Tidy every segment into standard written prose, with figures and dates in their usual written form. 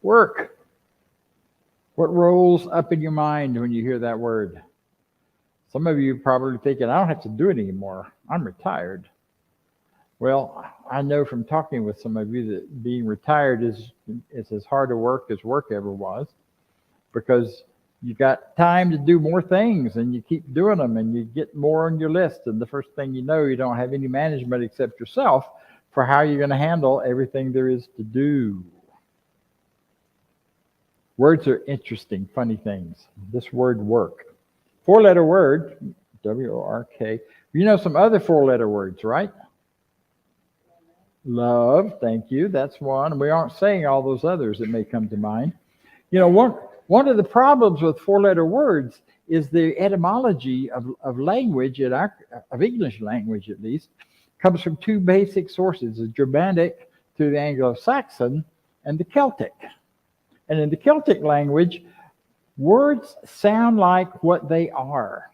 Work. What rolls up in your mind when you hear that word? Some of you are probably thinking, I don't have to do it anymore. I'm retired. Well, I know from talking with some of you that being retired is as hard a work as work ever was, because you got time to do more things and you keep doing them and you get more on your list. And the first thing you know, you don't have any management except yourself for how you're going to handle everything there is to do. Words are interesting, funny things. This word work. 4-letter word, W-O-R-K. You know some other 4-letter words, right? Love, thank you. That's one. We aren't saying all those others that may come to mind. You know, one of the problems with 4-letter words is the etymology of language, of English language at least, comes from 2 basic sources, the Germanic through the Anglo-Saxon and the Celtic. And in the Celtic language, words sound like what they are.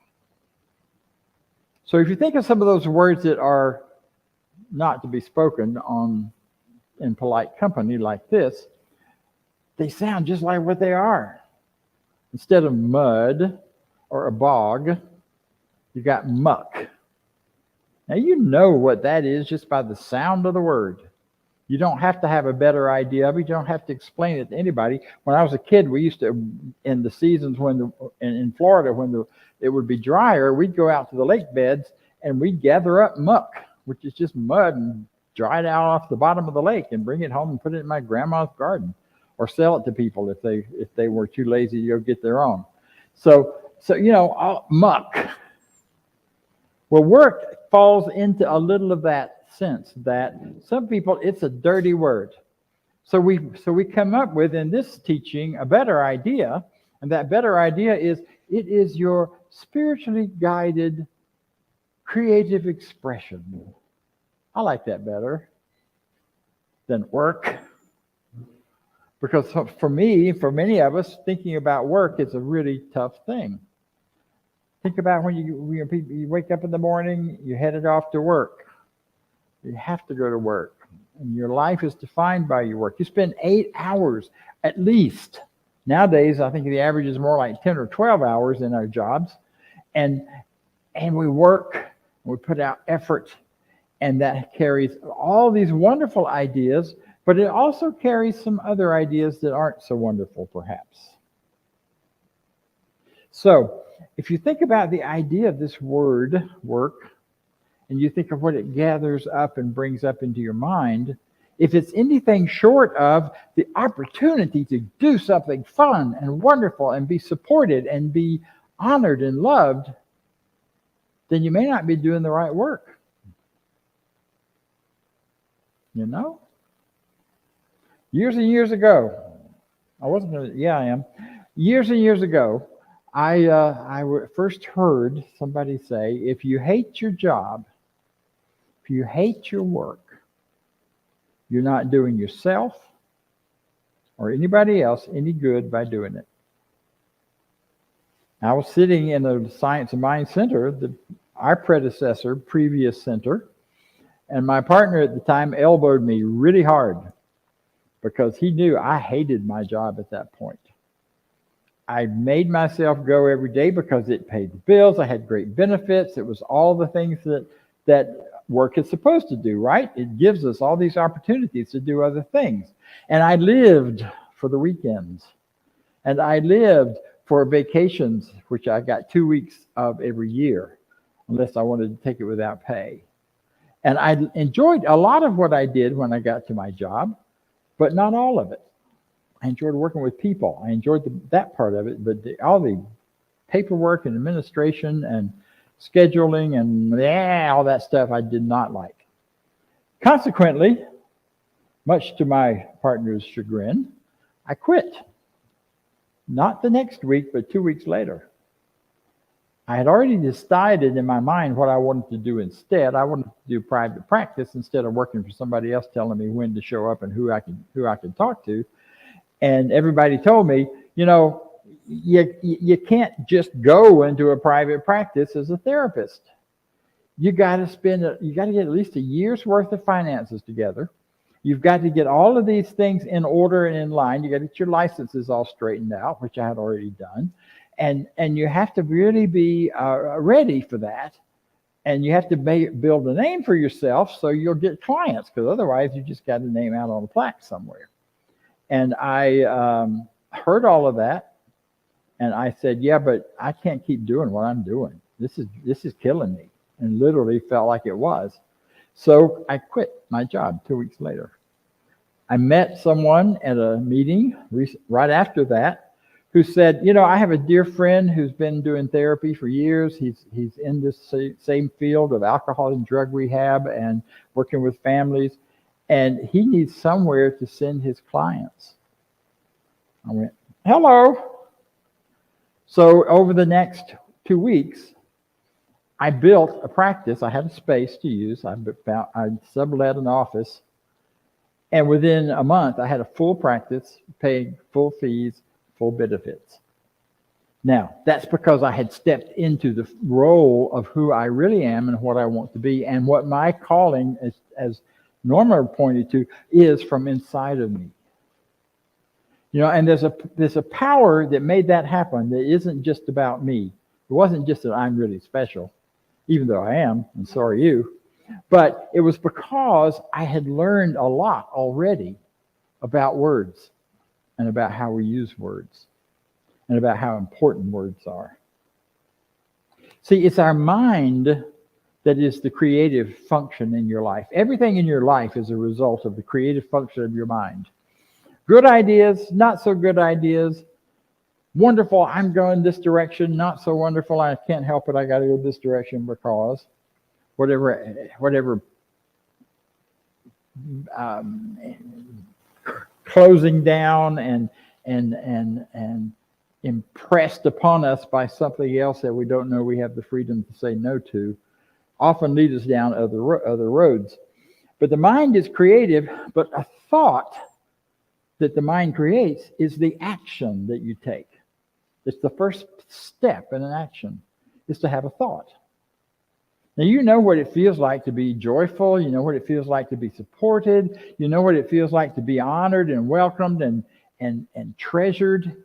So if you think of some of those words that are not to be spoken on in polite company like this, they sound just like what they are. Instead of mud or a bog, you got muck. Now you know what that is just by the sound of the word. You don't have to have a better idea of it. You don't have to explain it to anybody. When I was a kid, we used to, in the seasons when in Florida, when it would be drier, we'd go out to the lake beds and we'd gather up muck, which is just mud, and dry it out off the bottom of the lake and bring it home and put it in my grandma's garden, or sell it to people if they were too lazy to go get their own. So you know, muck. Well, work falls into a little of that sense that some people, it's a dirty word. So we come up with in this teaching a better idea, and that better idea is it is your spiritually guided creative expression. I like that better than work. Because for me, for many of us, thinking about work is a really tough thing. Think about when you wake up in the morning, you're headed off to work. You have to go to work. And your life is defined by your work. You spend 8 hours at least. Nowadays, I think the average is more like 10 or 12 hours in our jobs. And we work, we put out effort, and that carries all these wonderful ideas, but it also carries some other ideas that aren't so wonderful, perhaps. So, if you think about the idea of this word, work, and you think of what it gathers up and brings up into your mind, if it's anything short of the opportunity to do something fun and wonderful and be supported and be honored and loved, then you may not be doing the right work. You know? Years and years ago, Years and years ago, I first heard somebody say, if you hate your job, if you hate your work, you're not doing yourself or anybody else any good by doing it. I was sitting in the Science and Mind Center, our predecessor, previous center, and my partner at the time elbowed me really hard because he knew I hated my job at that point. I made myself go every day because it paid the bills. I had great benefits. It was all the things that work is supposed to do, right? It gives us all these opportunities to do other things. And I lived for the weekends. And I lived for vacations, which I got 2 weeks of every year, unless I wanted to take it without pay. And I enjoyed a lot of what I did when I got to my job, but not all of it. I enjoyed working with people. I enjoyed that part of it, but all the paperwork and administration and scheduling and all that stuff I did not like. Consequently, much to my partner's chagrin, I quit. Not the next week, but 2 weeks later. I had already decided in my mind what I wanted to do instead. I wanted to do private practice instead of working for somebody else telling me when to show up and who I can talk to. And everybody told me, you know, you can't just go into a private practice as a therapist. You got to get at least a year's worth of finances together. You've got to get all of these things in order and in line. You got to get your licenses all straightened out, which I had already done. And you have to really be ready for that. And you have to build a name for yourself so you'll get clients, because otherwise you just got a name out on a plaque somewhere. And I heard all of that. And I said, yeah, but I can't keep doing what I'm doing. This is killing me. And literally felt like it was. So I quit my job 2 weeks later. I met someone at a meeting right after that who said, I have a dear friend who's been doing therapy for years. He's in this same field of alcohol and drug rehab and working with families. And he needs somewhere to send his clients. I went, hello. So over the next 2 weeks, I built a practice. I had a space to use. I sublet an office. And within a month, I had a full practice, paying full fees, full benefits. Now, that's because I had stepped into the role of who I really am and what I want to be, and what my calling, as Norma pointed to, is from inside of me. And there's a power that made that happen that isn't just about me. It wasn't just that I'm really special, even though I am, and so are you. But it was because I had learned a lot already about words and about how we use words and about how important words are. See, it's our mind that is the creative function in your life. Everything in your life is a result of the creative function of your mind. Good ideas, not so good ideas. Wonderful, I'm going this direction. Not so wonderful, I can't help it. I got to go this direction because whatever closing down and impressed upon us by something else that we don't know we have the freedom to say no to, often lead us down other roads. But the mind is creative, but a thought that the mind creates is the action that you take. It's the first step in an action, is to have a thought. Now, you know what it feels like to be joyful. You know what it feels like to be supported. You know what it feels like to be honored and welcomed and treasured.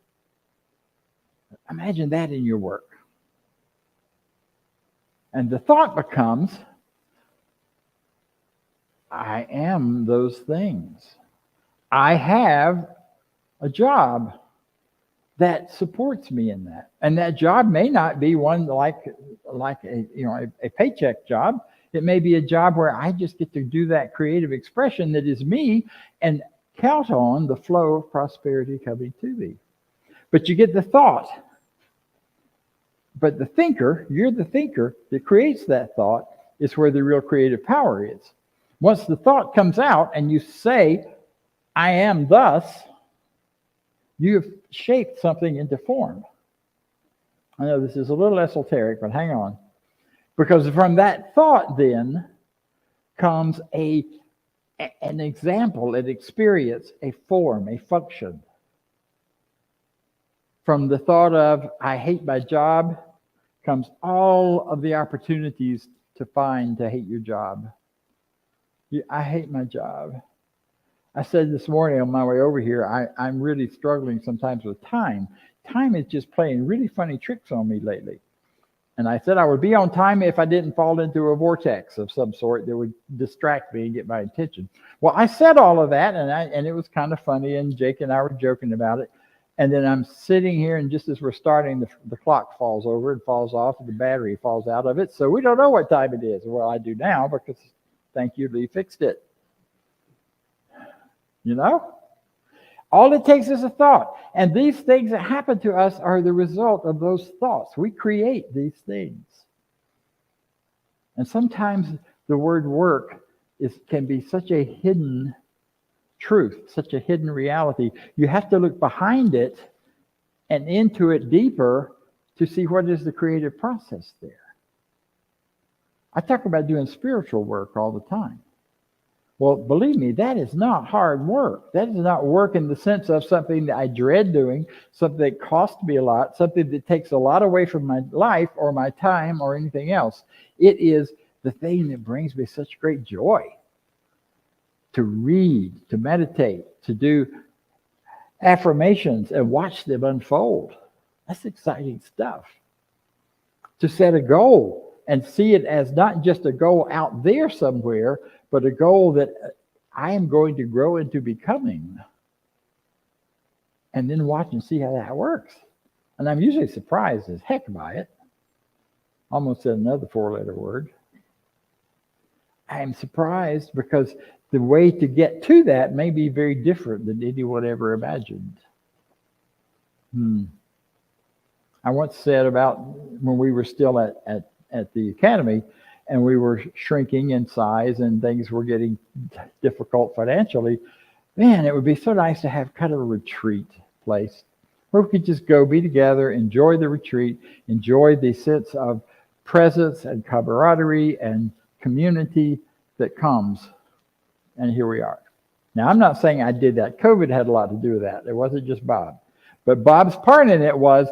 Imagine that in your work. And the thought becomes, I am those things. I have a job that supports me in that. And that job may not be one like a paycheck job. It may be a job where I just get to do that creative expression that is me and count on the flow of prosperity coming to me. But you get the thought. But the thinker, you're the thinker that creates that thought, is where the real creative power is. Once the thought comes out and you say, I am thus, you have shaped something into form. I know this is a little esoteric, but hang on. Because from that thought then comes an example, an experience, a form, a function. From the thought of, I hate my job, comes all of the opportunities to hate your job. I hate my job. I said this morning on my way over here, I'm really struggling sometimes with time. Time is just playing really funny tricks on me lately. And I said I would be on time if I didn't fall into a vortex of some sort that would distract me and get my attention. Well, I said all of that, and it was kind of funny, and Jake and I were joking about it. And then I'm sitting here, and just as we're starting, the clock falls over and falls off, and the battery falls out of it. So we don't know what time it is. Well, I do now because, thank you, Lee fixed it. All it takes is a thought. And these things that happen to us are the result of those thoughts. We create these things. And sometimes the word work can be such a hidden truth, such a hidden reality. You have to look behind it and into it deeper to see what is the creative process there. I talk about doing spiritual work all the time. Well, believe me, that is not hard work. That is not work in the sense of something that I dread doing, something that costs me a lot, something that takes a lot away from my life or my time or anything else. It is the thing that brings me such great joy. to read, to meditate, to do affirmations and watch them unfold. That's exciting stuff. To set a goal and see it as not just a goal out there somewhere, but a goal that I am going to grow into becoming. And then watch and see how that works. And I'm usually surprised as heck by it. Almost said another 4-letter word. I am surprised because the way to get to that may be very different than anyone ever imagined. I once said about when we were still at the academy and we were shrinking in size and things were getting difficult financially, man, it would be so nice to have kind of a retreat place where we could just go be together, enjoy the retreat, enjoy the sense of presence and camaraderie and community that comes. And here we are. Now, I'm not saying I did that. COVID had a lot to do with that. It wasn't just Bob. But Bob's part in it was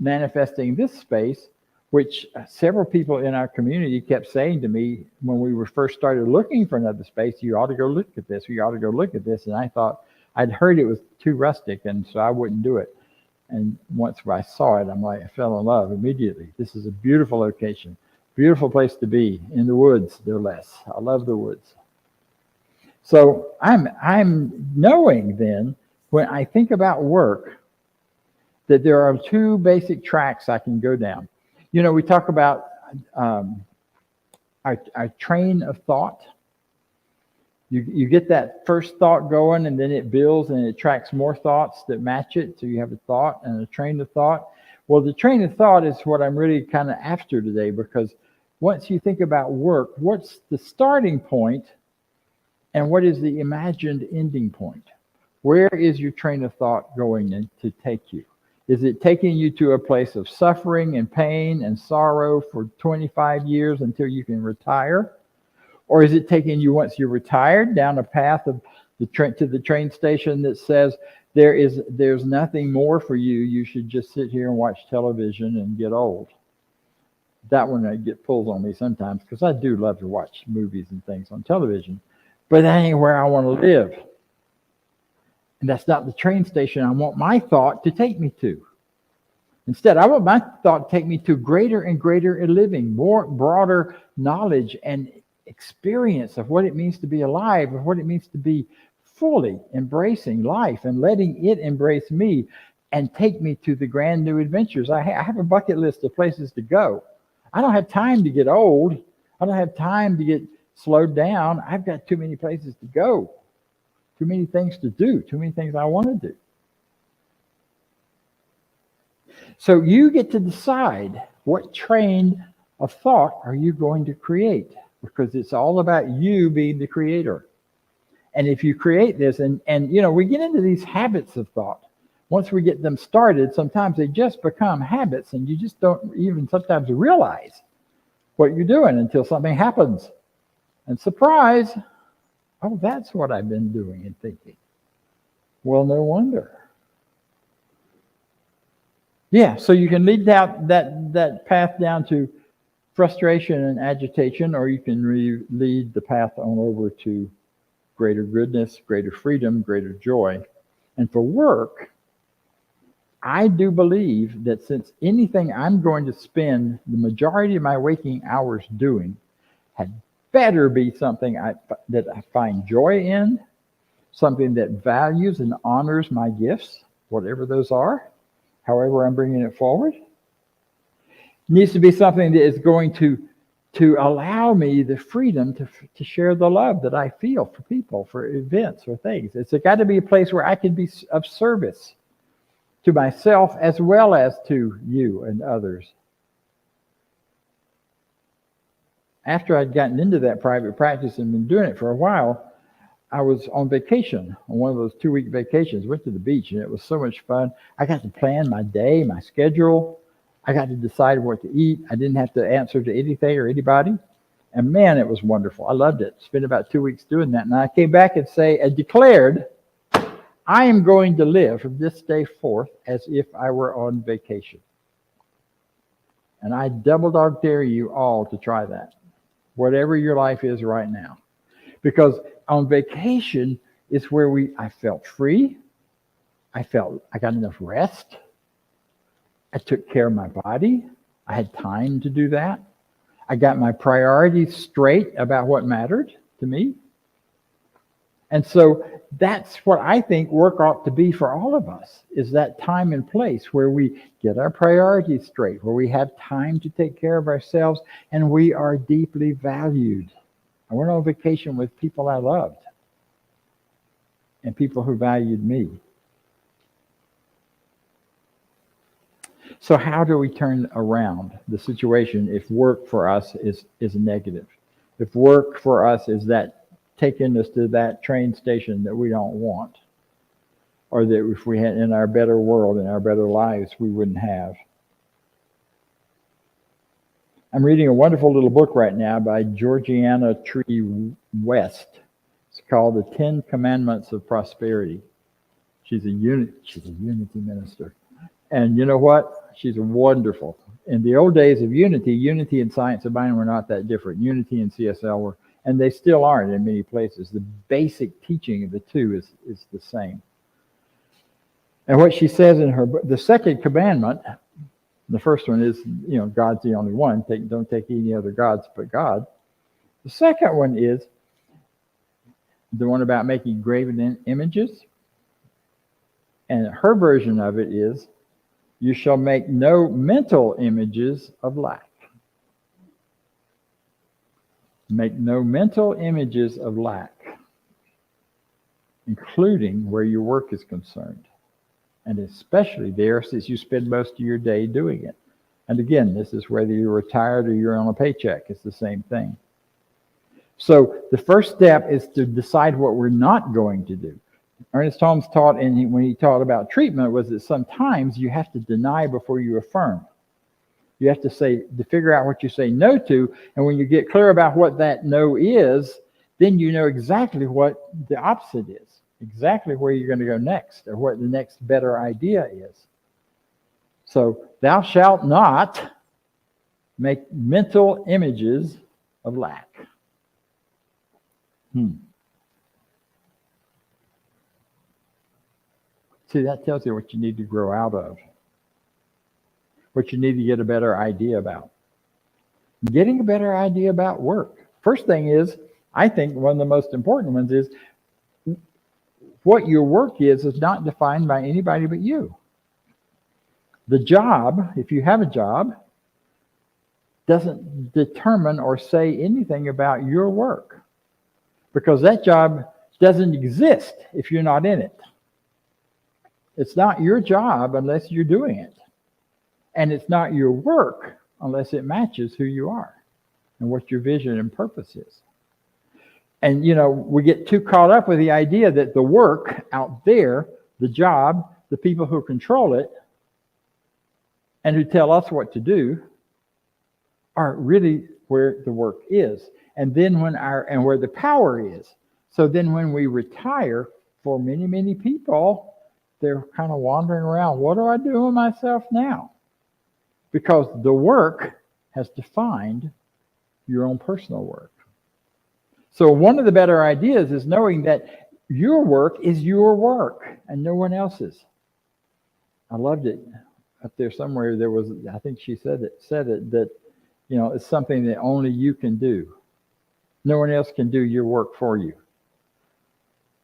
manifesting this space, which several people in our community kept saying to me when we were first started looking for another space, you ought to go look at this. You ought to go look at this. And I thought, I'd heard it was too rustic, and so I wouldn't do it. And once I saw it, I fell in love immediately. This is a beautiful location, beautiful place to be, in the woods, no less. I love the woods. So I'm knowing then, when I think about work, that there are 2 basic tracks I can go down. You know, we talk about our train of thought. You get that first thought going, and then it builds and it attracts more thoughts that match it. So you have a thought and a train of thought. Well, the train of thought is what I'm really kind of after today, because once you think about work, what's the starting point and what is the imagined ending point? Where is your train of thought going to take you? Is it taking you to a place of suffering and pain and sorrow for 25 years until you can retire? Or is it taking you, once you're retired, down a path of to the train station that says there's nothing more for you. You should just sit here and watch television and get old. That one pulls on me sometimes, because I do love to watch movies and things on television, but that ain't where I want to live. And that's not the train station I want my thought to take me to. Instead, I want my thought to take me to greater and greater living, more broader knowledge and experience of what it means to be alive, of what it means to be fully embracing life and letting it embrace me and take me to the grand new adventures. I have a bucket list of places to go. I don't have time to get old. I don't have time to get slowed down. I've got too many places to go, too many things to do, too many things I want to do. So you get to decide what train of thought are you going to create, because it's all about you being the creator. And if you create this, and you know, we get into these habits of thought. Once we get them started, sometimes they just become habits, and you just don't even sometimes realize what you're doing until something happens. And surprise, oh, that's what I've been doing and thinking. Well, no wonder. Yeah, so you can lead that path down to frustration and agitation, or you can lead the path on over to greater goodness, greater freedom, greater joy. And for work, I do believe that since anything I'm going to spend the majority of my waking hours doing had better be something that I find joy in, something that values and honors my gifts, whatever those are, however I'm bringing it forward. It needs to be something that is going to allow me the freedom to share the love that I feel for people, for events or things. It's got to be a place where I can be of service to myself as well as to you and others. After I'd gotten into that private practice and been doing it for a while, I was on vacation, on one of those 2-week vacations, went to the beach, and it was so much fun. I got to plan my day, my schedule. I got to decide what to eat. I didn't have to answer to anything or anybody. And man, it was wonderful. I loved it. Spent about 2 weeks doing that. And I came back and declared, I am going to live from this day forth as if I were on vacation. And I double dog dare you all to try that, whatever your life is right now. Because on vacation is where I felt free. I got enough rest. I took care of my body. I had time to do that. I got my priorities straight about what mattered to me. And so that's what I think work ought to be for all of us, is that time and place where we get our priorities straight, where we have time to take care of ourselves, and we are deeply valued. I went on vacation with people I loved and people who valued me. So how do we turn around the situation if work for us is negative? If work for us is that taking us to that train station that we don't want, or that if we had in our better world, in our better lives, we wouldn't have. I'm reading a wonderful little book right now by Georgiana Tree West. It's called The 10 Commandments of Prosperity. She's a unity minister. And you know what? She's wonderful. In the old days of Unity and Science of Mind were not that different. Unity and CSL were, and they still aren't in many places. The basic teaching of the two is the same. And what she says in her book, the second commandment, the first one is, God's the only one. Don't take any other gods but God. The second one is the one about making graven images. And her version of it is, you shall make no mental images of lack. Make no mental images of lack, including where your work is concerned. And especially there, since you spend most of your day doing it. And again, this is whether you're retired or you're on a paycheck. It's the same thing. So the first step is to decide what we're not going to do. Ernest Holmes taught, when he taught about treatment, was that sometimes you have to deny before you affirm. You have to figure out what you say no to, and when you get clear about what that no is, then you know exactly what the opposite is, exactly where you're going to go next, or what the next better idea is. So, thou shalt not make mental images of lack. See, that tells you what you need to grow out of, what you need to get a better idea about. Getting a better idea about work. First thing is, I think one of the most important ones is, what your work is not defined by anybody but you. The job, if you have a job, doesn't determine or say anything about your work, because that job doesn't exist if you're not in it. It's not your job unless you're doing it. And it's not your work unless it matches who you are and what your vision and purpose is. And, we get too caught up with the idea that the work out there, the job, the people who control it and who tell us what to do are really where the work is. And then where the power is. So then when we retire, for many, many people, they're kind of wandering around. What do I do with myself now? Because the work has defined your own personal work. So one of the better ideas is knowing that your work is your work and no one else's. I loved it. Up there somewhere there was, I think she said it that, it's something that only you can do. No one else can do your work for you.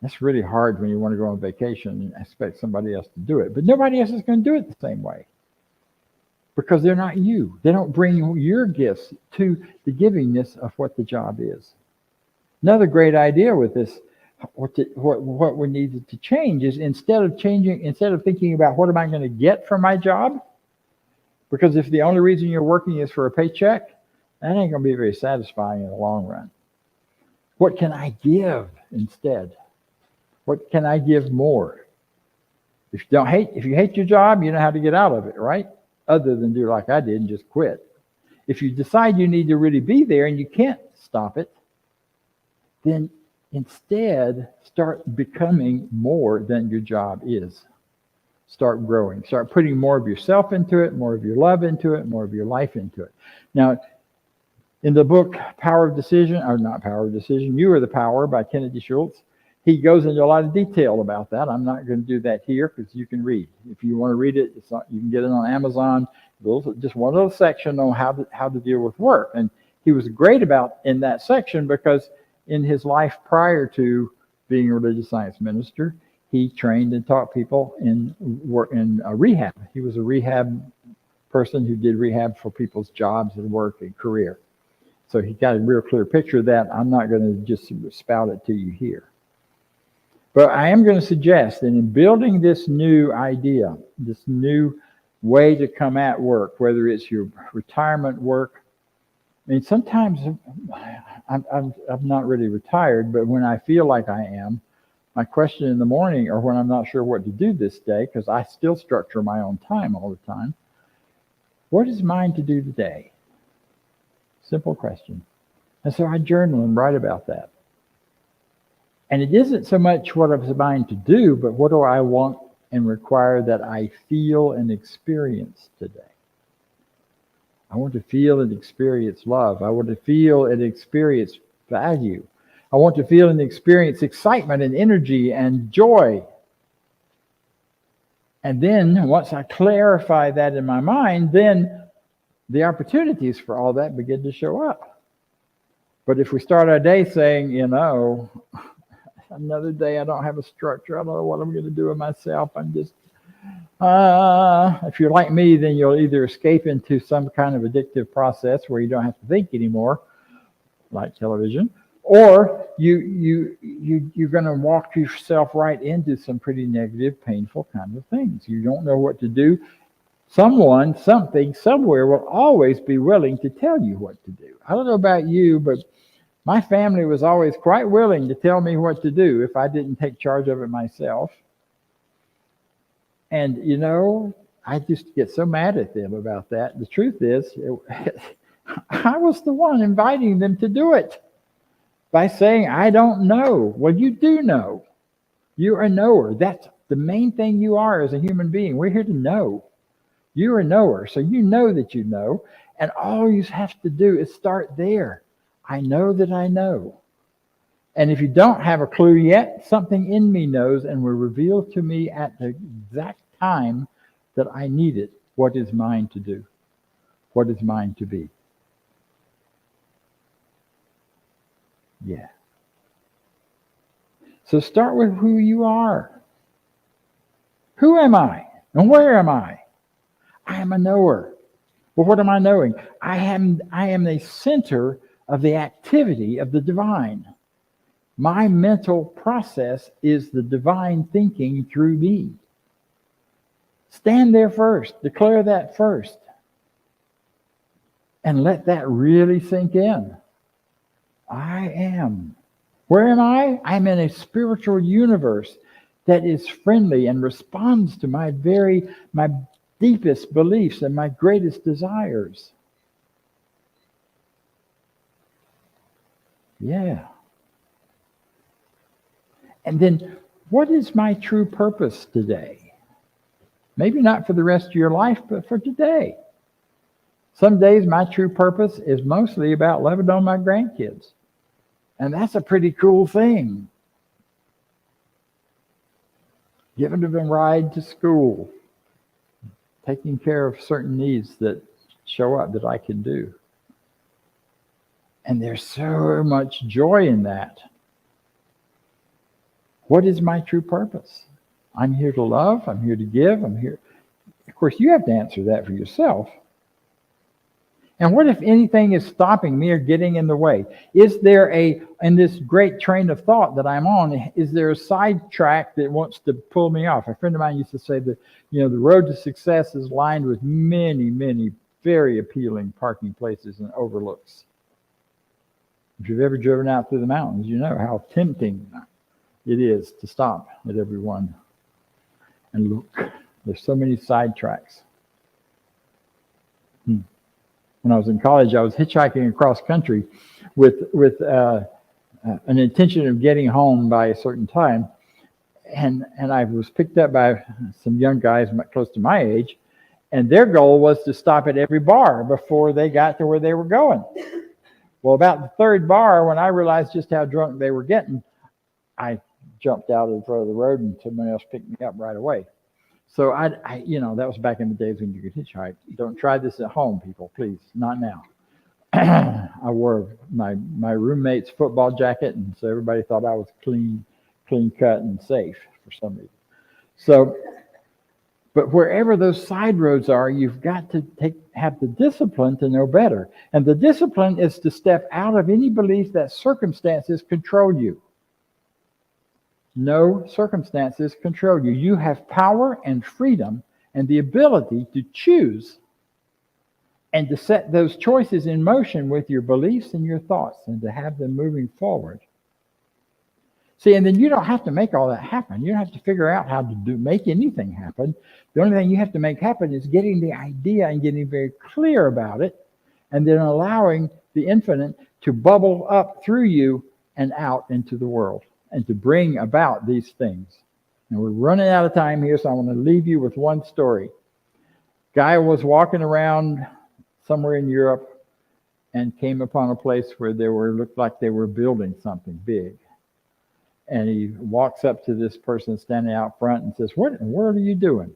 That's really hard when you want to go on vacation and expect somebody else to do it. But nobody else is going to do it the same way, because they're not you. They don't bring your gifts to the givingness of what the job is. Another great idea with this, what we need to change is instead of thinking about what am I going to get from my job, because if the only reason you're working is for a paycheck, that ain't going to be very satisfying in the long run. What can I give instead? What can I give more? If you hate your job, you know how to get out of it, right? Other than do like I did and just quit. If you decide you need to really be there and you can't stop it, then instead start becoming more than your job is. Start growing. Start putting more of yourself into it, more of your love into it, more of your life into it. Now, In the book Power of Decision, or not Power of Decision, You Are the Power by Kennedy Schultz, he goes into a lot of detail about that. I'm not going to do that here because you can read. If you want to read it, you can get it on Amazon. Just one little section on how to deal with work. And he was great about in that section because in his life prior to being a religious science minister, he trained and taught people in rehab. He was a rehab person who did rehab for people's jobs and work and career. So he got a real clear picture of that. I'm not going to just spout it to you here. But I am going to suggest that in building this new idea, this new way to come at work, whether it's your retirement work, I mean, sometimes I'm not really retired, but when I feel like I am, my question in the morning, or when I'm not sure what to do this day, because I still structure my own time all the time, what is mine to do today? Simple question. And so I journal and write about that. And it isn't so much what I was mine to do, but what do I want and require that I feel and experience today? I want to feel and experience love. I want to feel and experience value. I want to feel and experience excitement and energy and joy. And then once I clarify that in my mind, then the opportunities for all that begin to show up. But if we start our day saying, another day I don't have a structure, I don't know what I'm going to do with myself, I'm just, if you're like me, then you'll either escape into some kind of addictive process where you don't have to think anymore, like television, or you're going to walk yourself right into some pretty negative, painful kind of things. You don't know what to do. Someone, something, somewhere will always be willing to tell you what to do. I don't know about you, but my family was always quite willing to tell me what to do if I didn't take charge of it myself. And, I just get so mad at them about that. The truth is, I was the one inviting them to do it by saying, I don't know. Well, you do know. You're a knower. That's the main thing you are as a human being. We're here to know. You're a knower, so you know that you know. And all you have to do is start there. I know that I know. And if you don't have a clue yet, something in me knows and will reveal to me at the exact time that I need it what is mine to do, what is mine to be. Yeah. So start with who you are. Who am I? And where am I? I am a knower. Well, what am I knowing? I am the center of the activity of the divine. My mental process is the divine thinking through me. Stand there first. Declare that first. And let that really sink in. I am. Where am I? I'm in a spiritual universe that is friendly and responds to my deepest beliefs and my greatest desires. Yeah. And then, what is my true purpose today? Maybe not for the rest of your life, but for today. Some days my true purpose is mostly about loving on my grandkids. And that's a pretty cool thing. Giving them a ride to school. Taking care of certain needs that show up that I can do. And there's so much joy in that. What is my true purpose? I'm here to love. I'm here to give. I'm here. Of course, you have to answer that for yourself. And what if anything is stopping me or getting in the way? Is there in this great train of thought that I'm on, is there a sidetrack that wants to pull me off? A friend of mine used to say that, the road to success is lined with many, many very appealing parking places and overlooks. If you've ever driven out through the mountains, you know how tempting it is to stop at every one and look. There's so many sidetracks. When I was in college, I was hitchhiking across country with an intention of getting home by a certain time. And I was picked up by some young guys close to my age, and their goal was to stop at every bar before they got to where they were going. Well, about the third bar, when I realized just how drunk they were getting, I jumped out in front of the road and someone else picked me up right away. So that was back in the days when you could hitchhike. Don't try this at home, people, please. Not now. I wore my roommate's football jacket, and so everybody thought I was clean cut and safe for some reason. So, but wherever those side roads are, you've got to have the discipline to know better. And the discipline is to step out of any belief that circumstances control you. No circumstances control you. You have power and freedom and the ability to choose and to set those choices in motion with your beliefs and your thoughts and to have them moving forward. See, and then you don't have to make all that happen. You don't have to figure out how to make anything happen. The only thing you have to make happen is getting the idea and getting very clear about it, and then allowing the infinite to bubble up through you and out into the world and to bring about these things. And we're running out of time here, so I want to leave you with one story. Guy was walking around somewhere in Europe and came upon a place where looked like they were building something big. And he walks up to this person standing out front and says, what are you doing?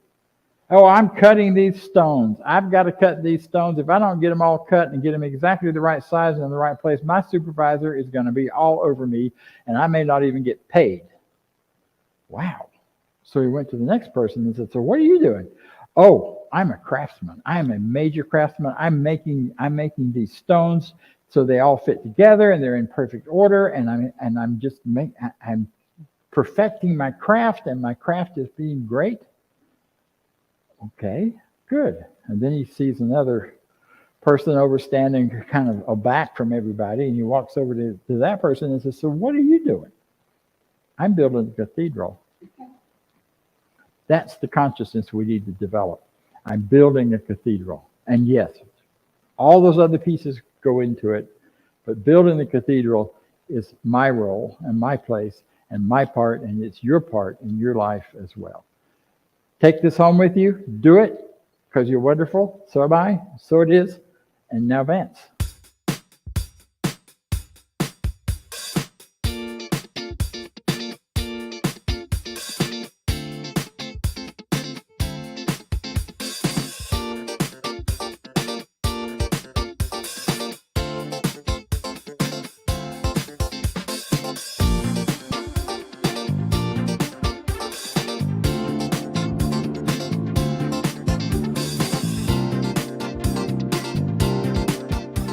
Oh, I'm cutting these stones. I've got to cut these stones. If I don't get them all cut and get them exactly the right size and in the right place, my supervisor is going to be all over me, and I may not even get paid. Wow. So he went to the next person and said, so what are you doing? Oh, I'm a craftsman. I am a major craftsman. I'm making these stones so they all fit together and they're in perfect order, and I'm perfecting my craft, and my craft is being great. Okay, good. And then he sees another person over standing kind of aback from everybody, and he walks over to that person and says, so what are you doing? I'm building a cathedral. That's the consciousness we need to develop. I'm building a cathedral. And yes, all those other pieces go into it, but building the cathedral is my role and my place and my part, and it's your part in your life as well. Take this home with you. Do it, because you're wonderful. So am I. So it is. And now Vance.